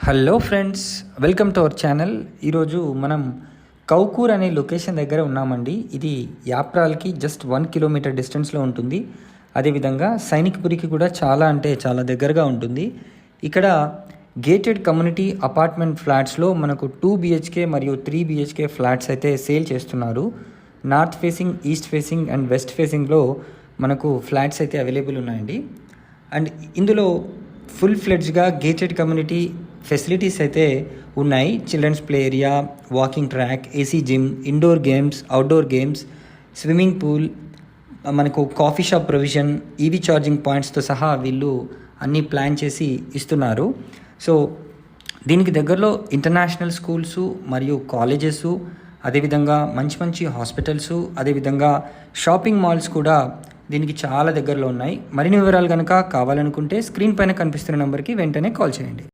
Hello friends, welcome to our channel. ఈరోజు మనం కౌకూర్ అనే లొకేషన్ దగ్గర ఉన్నామండి. ఇది యాప్రాల్కి జస్ట్ 1 కిలోమీటర్ డిస్టెన్స్లో ఉంటుంది. అదేవిధంగా సైనిక్పురికి కూడా చాలా దగ్గరగా ఉంటుంది. ఇక్కడ గేటెడ్ కమ్యూనిటీ అపార్ట్మెంట్ ఫ్లాట్స్లో మనకు 2 BHK మరియు 3 BHK ఫ్లాట్స్ అయితే సేల్ చేస్తున్నారు. North facing, east facing and west ఫేసింగ్లో మనకు ఫ్లాట్స్ అయితే అవైలబుల్ ఉన్నాయండి. అండ్ ఇందులో ఫుల్ ఫ్లెడ్జ్గా గేటెడ్ కమ్యూనిటీ ఫెసిలిటీస్ అయితే ఉన్నాయి. Children's play area, walking track, AC gym, indoor games, outdoor games, swimming pool, మనకు coffee shop provision, EV charging పాయింట్స్తో సహా వీళ్ళు అన్నీ ప్లాన్ చేసి ఇస్తున్నారు. సో దీనికి దగ్గరలో ఇంటర్నేషనల్ స్కూల్స్ మరియు కాలేజెస్, అదేవిధంగా మంచి హాస్పిటల్స్, అదేవిధంగా షాపింగ్ మాల్స్ కూడా దీనికి చాలా దగ్గరలో ఉన్నాయి. మరిన్ని వివరాలు కనుక కావాలనుకుంటే స్క్రీన్ పైన కనిపిస్తున్న నెంబర్కి వెంటనే కాల్ చేయండి.